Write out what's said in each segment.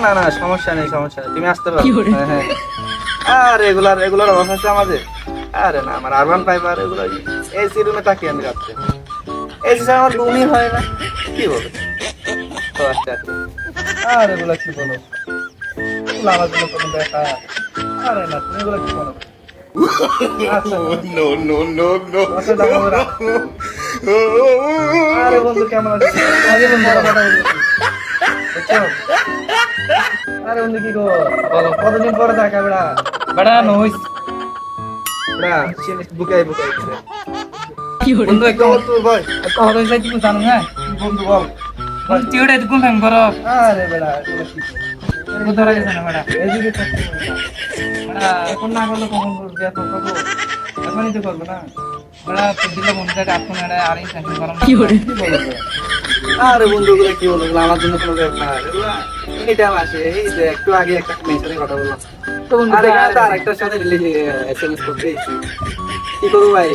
না না সমস্যা নেই তুমি আসতে পারো। হ্যাঁ হ্যাঁ আর রেগুলার অফ আছে আমাদের। আরে না আমার আরবান ফাইবার এগুলো এসি রুমে থাকি আমি রাত্রে, এসি ছাড়া আমার রুমই হয় না। কি বলো? তো আচ্ছা আচ্ছা আর এগুলো কি বলো, এগুলো আমার জন্য কোনো দেখা। আরে না তুমি এগুলো কি বলো? আচ্ছা No, no, no, no. আচ্ছা দেখো ওরা। আরে বন্ধু কেমন আছিস? আরে বন্ধু কথা বলছি বুঝছো? আরে বন্ধু কি গো বলো, কতদিন পরে দেখা বেড়া বেড়া নইস বেড়া চিনিস বুকাই করে বন্ধু একটা বল তোর ভাই একটা কথা হইছে তুই জানো না বন্ধু বল বন্ধু তুই ওটা কোন টাইম করো? আরে বেড়া এগুলো কি কোথা ধরে গেছে না বেড়া এদিকে থাকতে বেড়া এখন না করলে কখন করবি? এখন করবো, এখনই তো করবো না বেড়া। তো দিলে বন্ধুটাকে আপন আরেই টেনশন করো কি করে কি বলো? আরে বন্ধুগুলো কি বলো, আমার জন্য কোনো ব্যাপার এটা আসে। এই যে একটু আগে একটা মেয়ের সাথে কথা বললাম, তো বন্ধু আরেকটার সাথে এসএমএস করতে কি করবো ভাই?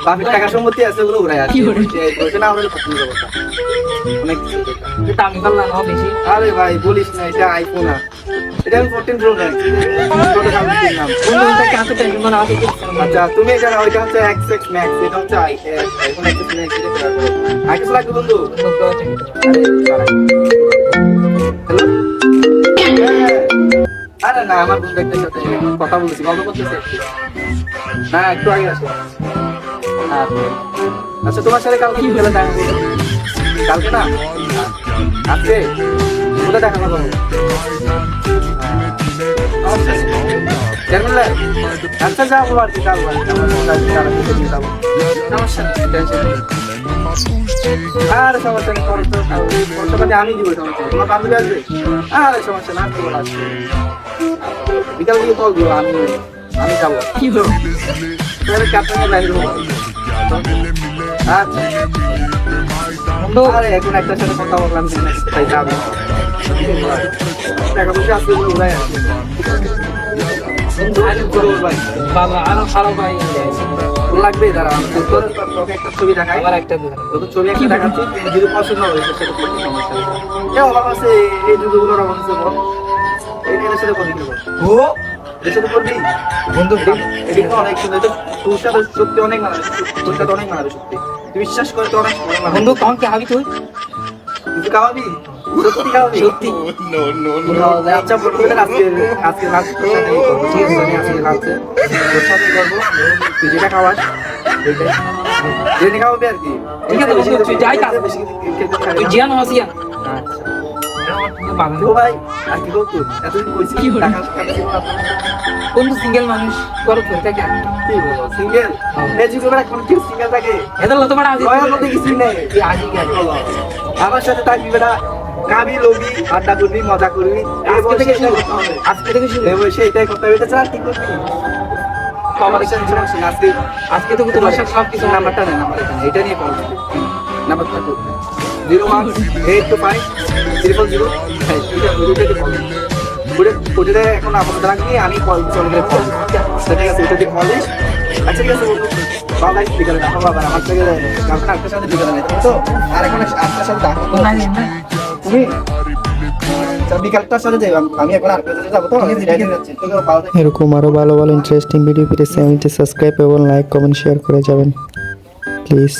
বাপের টাকা সম্পত্তি আছে ওগুলো উড়াই আছে না, ওরা পছন্দ করতে অনেক কিছু দামি পাল্লা না বেশি। আরে ভাই বলিস না, এটা আইফোন না, এটা আমি 14 প্রো ম্যাক্স। আচ্ছা তুমি এটা ওইটা হচ্ছে এক্স ম্যাক্স, এটা হচ্ছে আইফোন এক্স ম্যাক্স। আইফোন লাগবে বন্ধু। হ্যালো আরে না আমার বন্ধু একটা সাথে কথা বলছি, গল্প করতেছে না একটু আগে আসো। আচ্ছা তোমার সাথে কালকে বিকেলে দেখা করবো। কালকে না আজকে কোথায় দেখা করবো? আচ্ছা যাবো আর কি, যাবো সমস্যা নেই, টেনশন নেই। আরে সমস্যা নেই, খরচপাতি আমি দিব, সমস্যা তোমার বান্ধবী আসবে। আরে সমস্যা না আসবে, বিকাল দিকে কল দিব, আমি যাবো ক্যাপ্টেনের বাইরে হবো। আচ্ছা বন্ধু আরে এখন একটার সাথে কথা বললাম তাই যাবে টাকা পয়সা আসবে বলে উড়াই আসবে। লাগবে দাঁড়া তোকে একটা ছবি দেখাই, তোকে ছবি একটা দেখাচ্ছি, যদি পছন্দ হয় সেটা করতে সমস্যা নেই। অভাব আছে এই জুতোগুলোর অভাব আছে বল, এর সাথে করবি কি ও এর সাথে করবি বন্ধু? এটা অনেক সুন্দর, তোর সাথে সত্যি অনেক মানাবে, তোর সাথে অনেক মানাবে সত্যি, তুই বিশ্বাস করে তো অনেক বন্ধু। কম কি খাবি তুই? তুই খাওয়াবি সত্যি খাওয়াবি? সত্যি No, no, no. আচ্ছা বলবো আজকে লাস্ট তোর সাথে করবো, ঠিক আছে? আমি আজকে লাস্টে তোর সাথে করবো, তুই যেটা খাওয়াস যেটা খাওয়াবি আর কি। ঠিক আছে তুই যাই তুই জিয়ান হাসিয়া। আচ্ছা ভাই আর কি করতো এতদিন কইছি বন্ধু সিঙ্গেল মানুষ করো তোর টাকা কি বলো সিঙ্গেল এই যুগে কোন কি সিঙ্গেল থাকে এত তো বড় আজ এর মধ্যে কিছু নেই তুই আজই গেল আমার সাথে থাকবি বেটা, খাবি লবি আড্ডা করবি মজা করবি। আজকে থেকে শুরু এই বসে এটাই করতে হবে, এটা ছাড়া কি করবি? কমার্শিয়াল জীবন শুন আজকে তো তোমার সাথে সব কিছু নাম্বারটা নেই, নাম্বার এটা নিয়ে কল নাম্বারটা করবে 0182500 ওটা এখন আপনাদের রাখবি, আমি কল চলে গেলে কল ঠিক আছে, ওটা দিয়ে কল দিস। আচ্ছা ঠিক আছে বন্ধু বাবা বিকালে দেখো বাবা আমার থেকে কালকে আটটার সাথে বিকালে নেই তো, আর এখন 8টার সাথে দেখো তুমি বিকালটার সাথে যাই, আমি এখন 8টার সাথে যাবো তো যাচ্ছি তো পাওয়া যায়। এরকম আরো ভালো ভালো ইন্টারেস্টিং ভিডিও পেতে চ্যানেলটি সাবস্ক্রাইব এবং লাইক কমেন্ট শেয়ার করে যাবেন প্লিজ।